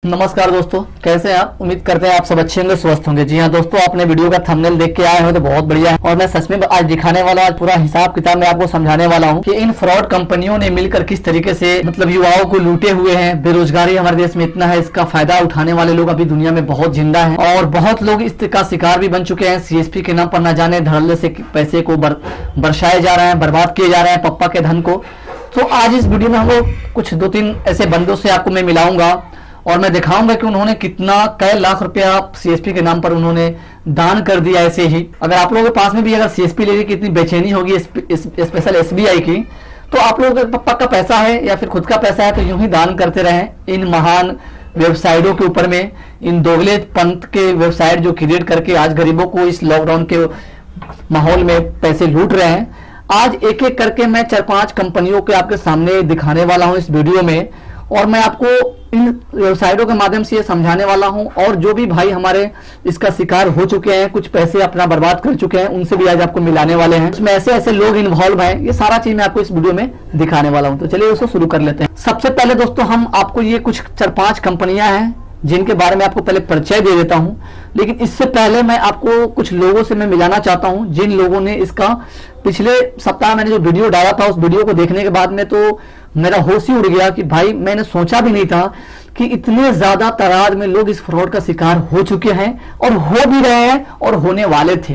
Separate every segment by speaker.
Speaker 1: नमस्कार दोस्तों, कैसे हैं आप। उम्मीद करते हैं आप सब अच्छे होंगे, स्वस्थ होंगे। जी हाँ दोस्तों, आपने वीडियो का थंबनेल देख के आए हो तो बहुत बढ़िया है। और मैं सच में आज दिखाने वाला, आज पूरा हिसाब किताब में आपको समझाने वाला हूँ कि इन फ्रॉड कंपनियों ने मिलकर किस तरीके से मतलब युवाओं को लूटे हुए हैं। बेरोजगारी हमारे देश में इतना है, इसका फायदा उठाने वाले लोग अभी दुनिया में बहुत जिंदा है और बहुत लोग इसका शिकार भी बन चुके हैं। सीएसपी के नाम पर न जाने धड़ल्ले से पैसे को बरसाए जा रहे हैं, बर्बाद किए जा रहे हैं पप्पा के धन को। तो आज इस वीडियो में हम लोग कुछ 2-3 ऐसे बंदों से आपको मैं मिलाऊंगा और मैं दिखाऊंगा कि उन्होंने कितना कई लाख रुपया सीएसपी के नाम पर उन्होंने दान कर दिया। ऐसे ही अगर आप लोगों के पास में भी अगर सीएसपी लेने की इतनी बेचैनी होगी स्पेशल एसबीआई की, तो आप लोगों के पप्पा का पैसा है या फिर खुद का पैसा है तो यूं ही दान करते रहें इन महान वेबसाइटों के ऊपर में, इन दोगले पंथ के वेबसाइट जो क्रिएट करके आज गरीबों को इस लॉकडाउन के माहौल में पैसे लूट रहे हैं। आज एक एक करके मैं 4-5 कंपनियों के आपके सामने दिखाने वाला हूं इस वीडियो में और मैं आपको इन वेबसाइटों के माध्यम से ये समझाने वाला हूं। और जो भी भाई हमारे इसका शिकार हो चुके हैं, कुछ पैसे अपना बर्बाद कर चुके हैं, उनसे भी आज आपको मिलाने वाले हैं। इसमें ऐसे ऐसे लोग इन्वॉल्व हैं, ये सारा चीज मैं आपको इस वीडियो में दिखाने वाला हूं। तो चलिए उसको शुरू कर लेते हैं। सबसे पहले दोस्तों हम आपको ये कुछ 4-5 कंपनियां हैं जिनके बारे में आपको पहले परिचय दे देता हूं। लेकिन इससे पहले मैं आपको कुछ लोगों से मैं मिलाना चाहता हूं जिन लोगों ने इसका पिछले सप्ताह मैंने जो वीडियो डाला था, उस वीडियो को देखने के बाद में तो मेरा होश ही उड़ गया कि भाई मैंने सोचा भी नहीं था कि इतने ज्यादा तादाद में लोग इस फ्रॉड का शिकार हो चुके हैं और हो भी रहे हैं और होने वाले थे।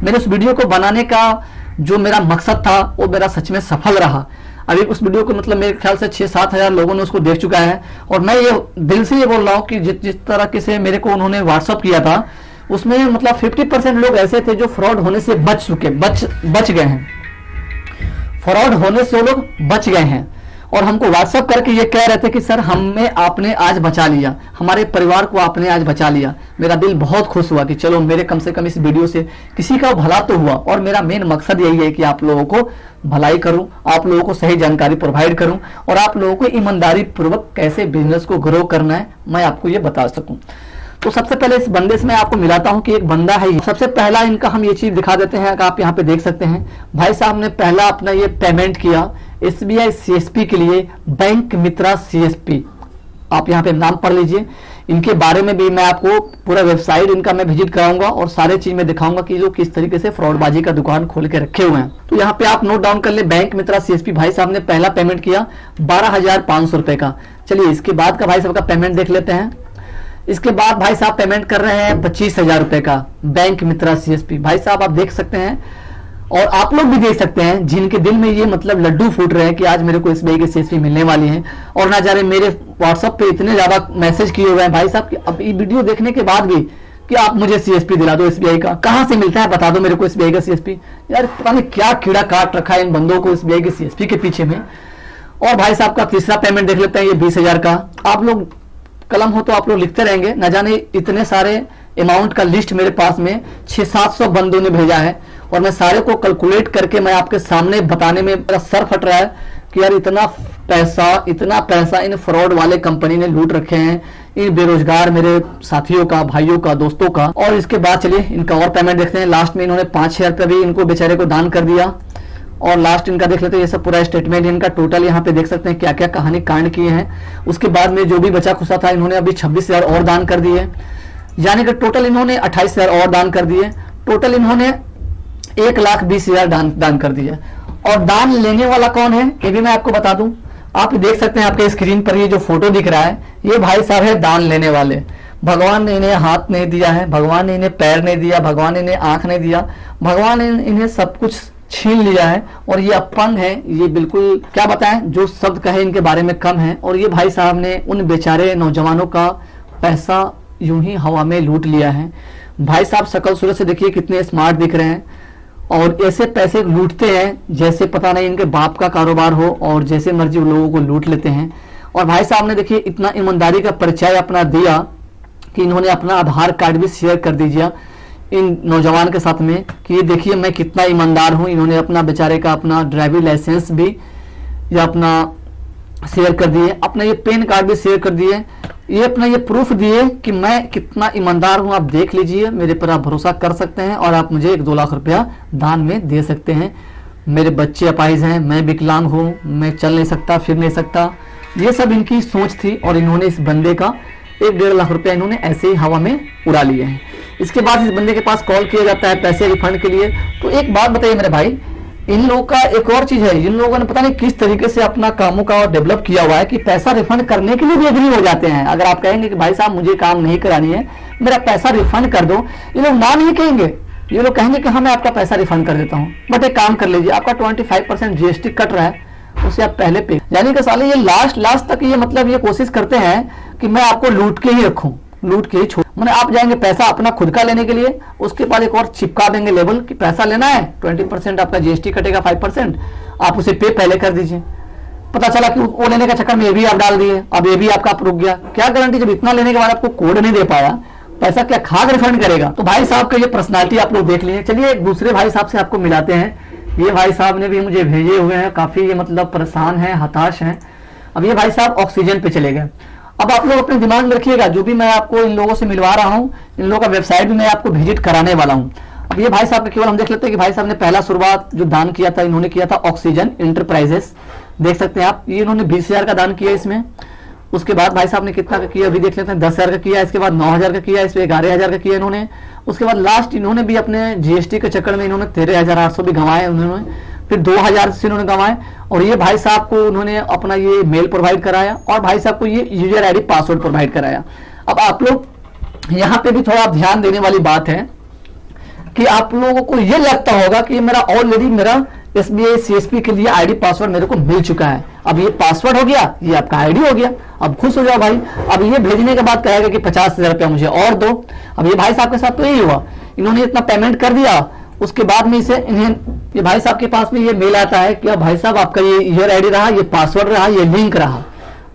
Speaker 1: मेरे उस वीडियो को बनाने का जो मेरा मकसद था वो मेरा सच में सफल रहा। अभी उस वीडियो को मतलब मेरे ख्याल से 6-7 हजार लोगों ने उसको देख चुका है और मैं ये दिल से ये बोल रहा हूँ कि जिस तरह से मेरे को उन्होंने व्हाट्सअप किया था उसमें मतलब 50% लोग ऐसे थे जो फ्रॉड होने से बच गए हैं। फ्रॉड होने से वो लोग बच गए हैं और हमको व्हाट्सअप करके ये कह रहे थे कि सर हमें आपने आज बचा लिया, हमारे परिवार को आपने आज बचा लिया। मेरा दिल बहुत खुश हुआ कि चलो मेरे कम से कम इस वीडियो से किसी का भला तो हुआ। और मेरा मेन मकसद यही है कि आप लोगों को भलाई करूं, आप लोगों को सही जानकारी प्रोवाइड करूं और आप लोगों को ईमानदारी पूर्वक कैसे बिजनेस को ग्रो करना है मैं आपको ये बता सकूं। तो सबसे पहले इस बंदे से मैं आपको मिलाता हूं कि एक बंदा है। सबसे पहला इनका हम ये चीज दिखा देते हैं, आप यहाँ पे देख सकते हैं भाई साहब ने पहला अपना ये पेमेंट किया एसबीआई सीएसपी के लिए, बैंक मित्रा सीएसपी। आप यहाँ पे नाम पढ़ लीजिए। इनके बारे में भी मैं आपको पूरा वेबसाइट इनका मैं विजिट कराऊंगा और सारे चीज में दिखाऊंगा कि जो किस तरीके से फ्रॉडबाजी का दुकान खोल के रखे हुए हैं। तो यहाँ पे आप नोट डाउन कर ले, बैंक मित्रा सीएसपी भाई साहब ने पहला पेमेंट किया 12,500 रुपए का। चलिए इसके बाद का भाई साहब का पेमेंट देख लेते हैं। इसके बाद भाई साहब पेमेंट कर रहे हैं 25,000 रुपए का, बैंक मित्रा सीएसपी। भाई साहब आप देख सकते हैं और आप लोग भी देख सकते हैं जिनके दिल में ये मतलब लड्डू फूट रहे हैं कि आज मेरे को एसबीआई की सीएसपी मिलने वाली है और ना जाने मेरे व्हाट्सएप पे इतने ज्यादा मैसेज किए हुए हैं भाई साहब कि अब ये वीडियो देखने के बाद भी कि आप मुझे सीएसपी दिला दो एसबीआई का। कहां से मिलता है बता दो मेरे को एसबीआई का सीएसपी। यार पता नहीं क्या कीड़ा काट रखा है इन बंदों को एसबीआई के सीएसपी के पीछे में। और भाई साहब का तीसरा पेमेंट देख लेते हैं, ये 20,000 का। आप लोग कलम हो तो आप लोग लिखते रहेंगे, न जाने इतने सारे अमाउंट का लिस्ट मेरे पास में 600-700 बंदों ने भेजा है और मैं सारे को कैलकुलेट करके मैं आपके सामने बताने में मेरा सर फट रहा है कि यार इतना पैसा इन फ्रॉड वाले कंपनी ने लूट रखे हैं इन बेरोजगार मेरे साथियों का, भाइयों का, दोस्तों का। और इसके बाद चलिए इनका और पेमेंट देखते हैं। लास्ट में इन्होंने 5,000 रुपया भी इनको बेचारे को दान कर दिया। और लास्ट इनका देख लेते हैं, ये सब पूरा स्टेटमेंट इनका टोटल यहाँ पे देख सकते हैं क्या क्या कहानी कांड किए हैं। उसके बाद में जो भी बचा खुचा था इन्होंने अभी 26,000 और दान कर दिए, यानी कि टोटल इन्होंने 28,000 और दान कर दिए। टोटल इन्होंने 1,20,000 दान कर दिए। और दान लेने वाला कौन है ये भी मैं आपको बता दूं। आप देख सकते हैं आपके स्क्रीन पर ये जो फोटो दिख रहा है, ये भाई साहब है दान लेने वाले। भगवान ने इन्हें हाथ नहीं दिया है, भगवान ने इन्हें पैर नहीं दिया, भगवान ने इन्हें आंख नहीं दिया, भगवान ने इन्हें सब कुछ छीन लिया है और ये अपंग है। ये बिल्कुल क्या बताएं, जो शब्द कहे इनके बारे में कम है। और ये भाई साहब ने उन बेचारे नौजवानों का पैसा यूं ही हवा में लूट लिया है। भाई साहब शकल सूरत से देखिए कितने स्मार्ट दिख रहे हैं और ऐसे पैसे लूटते हैं जैसे पता नहीं इनके बाप का कारोबार हो और जैसे मर्जी लोगों को लूट लेते हैं। और भाई साहब ने देखिए इतना ईमानदारी का परिचय अपना दिया कि इन्होंने अपना आधार कार्ड भी शेयर कर दीजिए इन नौजवान के साथ में कि ये देखिए मैं कितना ईमानदार हूं। इन्होंने अपना बेचारे का अपना ड्राइविंग लाइसेंस भी या अपना शेयर कर दिए, अपना ये पेन कार्ड भी शेयर कर दिए, ये अपना ये प्रूफ दिए कि मैं कितना ईमानदार हूं। आप देख लीजिए, मेरे पर आप भरोसा कर सकते हैं और आप मुझे 1-2 लाख रुपया दान में दे सकते हैं। मेरे बच्चे अपाहिज हैं, मैं विकलांग हूं, मैं चल नहीं सकता, फिर नहीं सकता। ये सब इनकी सोच थी और इन्होंने इस बंदे का 1-1.5 लाख रुपया इन्होंने ऐसे ही हवा में उड़ा लिए हैं। इसके बाद इस बंदे के पास कॉल किया जाता है पैसे रिफंड के लिए। तो एक बात बताइए मेरे भाई, इन लोगों का एक और चीज है, इन लोगों ने पता नहीं किस तरीके से अपना कामों का डेवलप किया हुआ है कि पैसा रिफंड करने के लिए भी एग्री हो जाते हैं। अगर आप कहेंगे कि भाई साहब मुझे काम नहीं करानी है, मेरा पैसा रिफंड कर दो, ये लोग ना नहीं कहेंगे, ये लोग कहेंगे कि हाँ मैं आपका पैसा रिफंड कर देता हूँ, बट एक काम कर लीजिए, आपका 25% जीएसटी कट रहा है, उसे आप पहले पे। यानी कि साले ये लास्ट तक ये मतलब ये कोशिश करते हैं कि मैं आपको लूट के ही रखूं, लूट के ही छोड़। मैंने आप जाएंगे पैसा अपना खुद का लेने के लिए, उसके बाद एक और चिपका देंगे लेबल कि पैसा लेना है 20% आपका जीएसटी कटेगा, 5% आप उसे पे पहले कर दीजिए। पता चला कि वो लेने का चक्कर में ये भी आप डाल दिए, अब ये भी आपका रुक गया। क्या गारंटी, जब इतना लेने के बाद आपको कोड नहीं दे पाया, पैसा क्या खाद रिफंड करेगा। तो भाई साहब का ये पर्सनालिटी आप लोग देख लिए। चलिए एक दूसरे भाई साहब से आपको मिलाते हैं। ये भाई साहब ने भी मुझे भेजे हुए हैं, काफी ये मतलब परेशान है, हताश हैं। अब ये भाई साहब ऑक्सीजन पे चले गए। अब आप लोग अपने दिमाग में रखिएगा, जो भी मैं आपको इन लोगों से मिलवा रहा हूँ, इन लोगों का वेबसाइट भी मैं आपको विजिट कराने वाला हूँ। अब ये भाई साहब का केवल हम देख लेते हैं कि भाई साहब ने पहला शुरुआत जो दान किया था, इन्होंने किया था ऑक्सीजन इंटरप्राइजेस, देख सकते हैं आप। ये इन्होंने 20,000 का दान किया इसमें। उसके बाद भाई साहब ने कितना का किया अभी देख लेते हैं, 10,000 का किया, इसके बाद 9,000 का किया, इसमें 11,000 का किया इन्होंने। उसके बाद लास्ट इन्होंने भी अपने जीएसटी के चक्कर में इन्होंने 13,800 भी गंवाए उन्होंने, फिर 2,000 से इन्होंने गंवाए। और ये भाई साहब को उन्होंने अपना ये मेल प्रोवाइड कराया और भाई साहब को ये यूजर आईडी पासवर्ड प्रोवाइड कराया। अब आप लोग यहाँ पे भी थोड़ा ध्यान देने वाली बात है कि आप लोगों को ये लगता होगा कि मेरा ऑलरेडी मेरा एसबीआई सीएसपी के लिए आईडी पासवर्ड मेरे को मिल चुका है, अब ये पासवर्ड हो गया, ये आपका आईडी हो गया, अब खुश हो जाओ भाई। अब ये भेजने के बाद कहेगा कि 50,000 रुपया मुझे और दो। अब ये भाई साहब के साथ तो यही हुआ, इन्होंने इतना पेमेंट कर दिया, उसके बाद में इसे इन्हें ये भाई साहब के पास में ये मेल आता है कि अब भाई साहब आपका ये यूजर आईडी रहा, ये पासवर्ड रहा, ये लिंक रहा।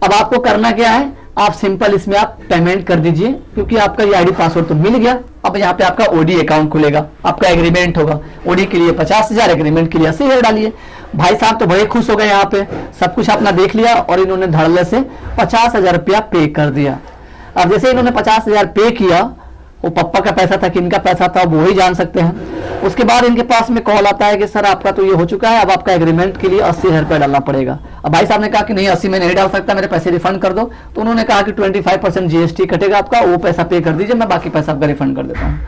Speaker 1: अब आपको करना क्या है, आप सिंपल इसमें आप पेमेंट कर दीजिए, क्योंकि आपका ये आईडी पासवर्ड तो मिल गया। अब यहाँ पे आपका ओडी अकाउंट खुलेगा, आपका एग्रीमेंट होगा, ओडी के लिए 50,000, एग्रीमेंट के लिए 80,000 डालिए। भाई साहब तो बड़े खुश हो गए, यहाँ पे सब कुछ अपना देख लिया और इन्होंने धड़ल्ले से 50,000 रुपया पे कर दिया। अब जैसे इन्होंने 50,000 पे किया, वो पप्पा का पैसा था कि इनका पैसा था, वो ही जान सकते हैं। उसके बाद इनके पास में कॉल आता है कि सर आपका तो ये हो चुका है, अब आपका एग्रीमेंट के लिए 80,000 रुपया डालना पड़ेगा। अब भाई साहब ने कहा कि नहीं 80 में नहीं डाल सकता, मेरे पैसे रिफंड कर दो। तो उन्होंने कहा कि 25% जीएसटी कटेगा आपका, वो पैसा पे कर दीजिए, मैं बाकी पैसा आपका रिफंड कर देता हूँ।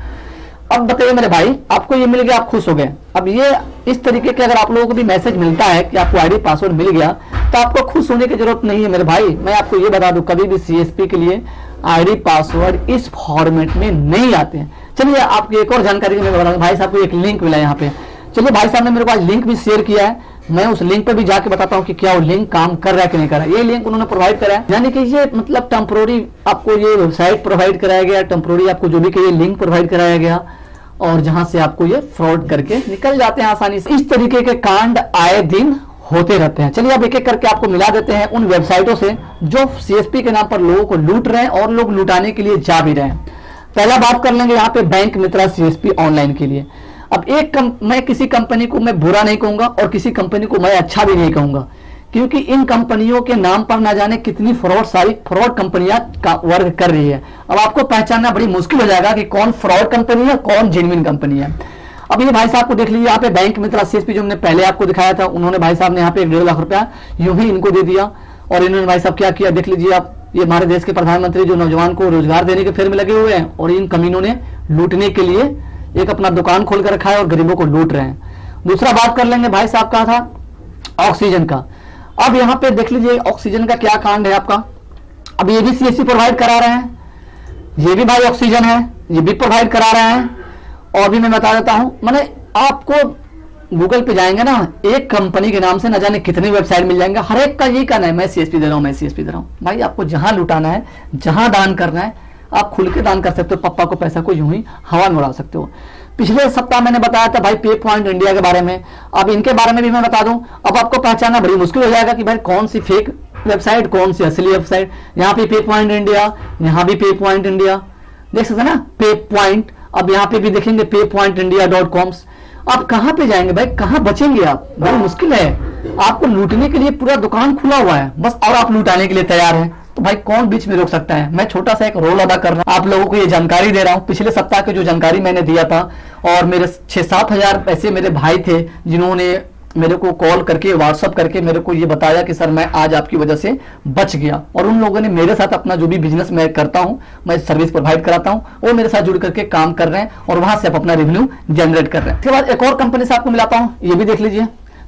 Speaker 1: अब बताइए मेरे भाई, आपको ये मिल गया, आप खुश हो गए। अब ये इस तरीके के अगर आप लोगों को भी मैसेज मिलता है कि आपको आईडी पासवर्ड मिल गया, तो आपको खुश होने की जरूरत नहीं है मेरे भाई। मैं आपको ये बता दूं, कभी भी सीएसपी के लिए आईडी पासवर्ड इस फॉर्मेट में नहीं आते हैं। चलिए आपकी एक और जानकारी मैं बता दूं, भाई साहब को एक लिंक मिला यहाँ पे। चलिए भाई साहब ने मेरे पास लिंक भी शेयर किया है, मैं उस लिंक पर भी जाके बताता हूँ कि क्या वो लिंक काम कर रहा है कि नहीं कर रहा है। ये लिंक उन्होंने प्रोवाइड कराया, यानी कि ये मतलब टेम्पोररी आपको ये वेबसाइट प्रोवाइड कराया गया, टेम्पोररी आपको जो भी कहिए लिंक प्रोवाइड कराया गया, और जहां से आपको ये फ्रॉड करके निकल जाते हैं आसानी से। इस तरीके के कांड आए दिन होते रहते हैं। चलिए अब एक एक करके आपको मिला देते हैं उन वेबसाइटों से जो सीएसपी के नाम पर लोगों को लूट रहे हैं और लोग लुटाने के लिए जा भी रहे हैं। पहला बात कर लेंगे यहाँ पे बैंक मित्रा सीएसपी ऑनलाइन के लिए। अब मैं किसी कंपनी को मैं बुरा नहीं कहूंगा और किसी कंपनी को मैं अच्छा भी नहीं कहूंगा, क्योंकि इन कंपनियों के नाम पर ना जाने कितनी सारी फ्रॉड कंपनियां वर्क कर रही है। अब आपको पहचानना बड़ी मुश्किल हो जाएगा कि कौन फ्रॉड कंपनी है, कौन जेन्युइन कंपनी है। अब ये भाई साहब को देख लीजिए, यहाँ पे बैंक मित्रा सीएसपी जो हमने पहले आपको दिखाया था, उन्होंने भाई साहब ने यहाँ पे 1.5 लाख रुपया यूं ही इनको दे दिया। और इन्होंने भाई साहब क्या किया देख लीजिए आप, ये हमारे देश के प्रधानमंत्री जो नौजवान को रोजगार देने के फेर में लगे हुए हैं, और इन कमीनों ने लूटने के लिए एक अपना दुकान खोल कर रखा है और गरीबों को लूट रहे हैं। दूसरा बात कर लेंगे भाई साहब का था ऑक्सीजन का। अब यहाँ पे देख लीजिए ऑक्सीजन का क्या कांड है आपका। अब ये भी सीएसपी प्रोवाइड करा रहे हैं, ये भी भाई ऑक्सीजन है, ये भी प्रोवाइड करा रहे हैं। और भी मैं बता देता हूं, मैंने आपको गूगल पे जाएंगे ना, एक कंपनी के नाम से न जाने कितनी वेबसाइट मिल जाएंगे, हर एक का यही कहना है मैं सीएसपी दे रहा हूं, मैं सीएसपी दे रहा हूं। भाई आपको जहां लुटाना है, जहां दान करना है, आप खुल के दान कर सकते हो। पप्पा को पैसा को यूं ही हवा में उड़ा सकते हो। पिछले सप्ताह मैंने बताया था भाई पे पॉइंट इंडिया के बारे में, अब इनके बारे में भी मैं बता दूं। अब आपको पहचानना बड़ी मुश्किल हो जाएगा कि भाई कौन सी फेक वेबसाइट, कौन सी असली वेबसाइट। यहाँ पे पॉइंट इंडिया, यहाँ भी पे पॉइंट इंडिया, देख सकते हैं ना पे पॉइंट। अब यहाँ पे भी देखेंगे paypointindia.com। आप कहाँ पे जाएंगे भाई, कहाँ बचेंगे आप, बड़ी मुश्किल है। आपको लूटने के लिए पूरा दुकान खुला हुआ है बस, और आप लुटाने के लिए तैयार हैं, तो भाई कौन बीच में रोक सकता है। मैं छोटा सा एक रोल अदा कर रहा हूं, आप लोगों को ये जानकारी दे रहा हूं। पिछले सप्ताह की जो जानकारी मैंने दिया था, और मेरे 6-7 हजार ऐसे मेरे भाई थे जिन्होंने मेरे को कॉल करके व्हाट्सअप करके मेरे को ये बताया कि सर मैं आज आपकी वजह से बच गया, और उन लोगों ने मेरे साथ अपना जो भी बिजनेस मैं करता हूं, मैं सर्विस प्रोवाइड कराता हूं, वो मेरे साथ जुड़ करके काम कर रहे हैं और वहां से आप अपना रेवेन्यू जनरेट कर रहे हैं। उसके बाद एक और कंपनी से आपको मिलाता हूं, ये भी देख लीजिए,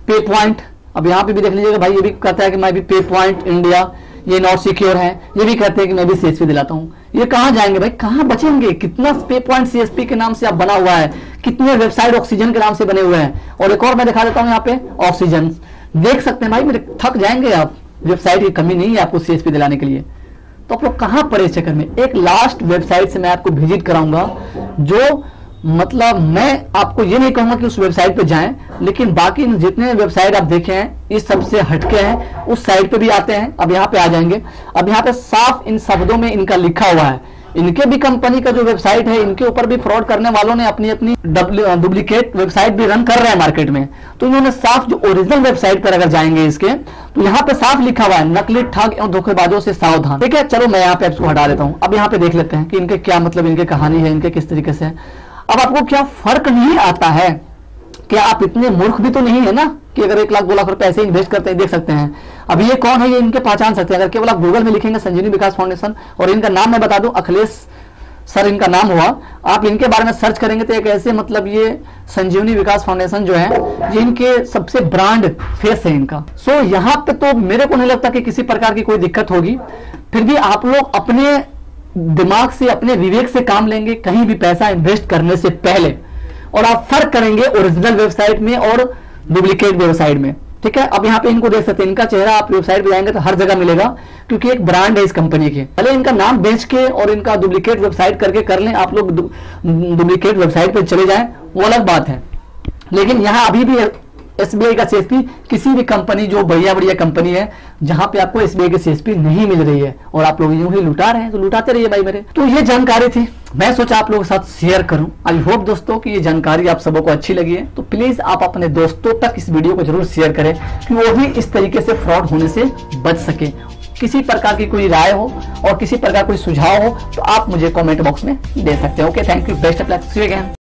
Speaker 1: पे पॉइंट। अब यहाँ पे भी देख लीजिएगा भाई, ये भी कहता है कि मैं भी पे पॉइंट इंडिया, ये नॉट सिक्योर है, ये भी कहते हैं कि मैं भी सीएसपी दिलाता हूँ। ये कहाँ जाएंगे भाई, कहाँ बचेंगे? कितना पे पॉइंट सीएसपी के नाम से आप बना हुआ है, कितने वेबसाइट ऑक्सीजन के नाम से बने हुए हैं। और एक और मैं दिखा देता हूँ यहाँ पे, ऑक्सीजन देख सकते हैं भाई, मेरे थक जाएंगे आप। वेबसाइट की कमी नहीं है आपको सीएसपी दिलाने के लिए, तो आप लोग कहाँ पड़े इस चक्कर में। एक लास्ट वेबसाइट से मैं आपको विजिट कराऊंगा, जो मतलब मैं आपको ये नहीं कहूंगा कि उस वेबसाइट पे जाएं, लेकिन बाकी जितने वेबसाइट आप देखे हैं इस सबसे हटके हैं, उस साइट पे भी आते हैं। अब यहाँ पे आ जाएंगे, अब यहाँ पे साफ इन शब्दों में इनका लिखा हुआ है, इनके भी कंपनी का जो वेबसाइट है, इनके ऊपर भी फ्रॉड करने वालों ने अपनी अपनी डुप्लीकेट वेबसाइट भी रन कर रहे हैं मार्केट में। तो इन्होंने साफ जो ओरिजिनल वेबसाइट पर अगर जाएंगे इसके, तो यहाँ पे साफ लिखा हुआ है, नकली ठग एवं धोखेबाजों से सावधान। ठीक है, चलो मैं यहाँ पे इसको हटा देता हूँ। अब यहाँ पे देख लेते हैं कि इनके क्या मतलब, इनके कहानी है, इनके किस तरीके से। अब आपको क्या फर्क नहीं आता है? क्या आप इतने मूर्ख भी तो नहीं है ना कि अगर 1 लाख 2 लाख रुपए ऐसे इन्वेस्ट करते हैं। देख सकते हैं अब ये कौन है, ये इनके पहचान सकते हैं अगर केवल आप गूगल में लिखेंगे संजीवनी विकास फाउंडेशन, और इनका नाम मैं बता दूं, अखिलेश सर इनका नाम हुआ। आप इनके बारे में सर्च करेंगे तो एक ऐसे मतलब ये संजीवनी विकास फाउंडेशन जो है, ये इनके सबसे ब्रांड फेस है इनका। सो यहाँ पे तो मेरे को नहीं लगता कि किसी प्रकार की कोई दिक्कत होगी। फिर भी आप लोग अपने दिमाग से, अपने विवेक से काम लेंगे कहीं भी पैसा इन्वेस्ट करने से पहले, और आप फर्क करेंगे ओरिजिनल वेबसाइट में और डुप्लीकेट वेबसाइट में। ठीक है, अब यहाँ पे इनको देख सकते हैं, इनका चेहरा आप वेबसाइट पे जाएंगे तो हर जगह मिलेगा, क्योंकि एक ब्रांड है इस कंपनी के। पहले इनका नाम बेच के और इनका डुप्लीकेट वेबसाइट करके कर लें, आप लोग डुप्लीकेट वेबसाइट पे चले जाएं, वो अलग बात है। लेकिन यहाँ अभी भी एसबीआई का सीएसपी, किसी भी कंपनी जो बढ़िया बढ़िया कंपनी है जहां पे आपको एसबीआई की सीएसपी नहीं मिल रही है और आप लोग यूं ही लुटा रहे हैं, तो लुटाते रहिए भाई मेरे। तो ये जानकारी थी, मैं सोचा आप लोगों के साथ शेयर करूं। आई होप दोस्तों कि ये जानकारी आप सबको अच्छी लगी है, तो प्लीज आप अपने दोस्तों तक इस वीडियो को जरूर शेयर करें कि वो भी इस तरीके से फ्रॉड होने से बच सके। किसी प्रकार की कोई राय हो और किसी प्रकार कोई सुझाव हो तो आप मुझे कमेंट बॉक्स में दे सकते हैं। Okay, thank you, best of luck, see you again.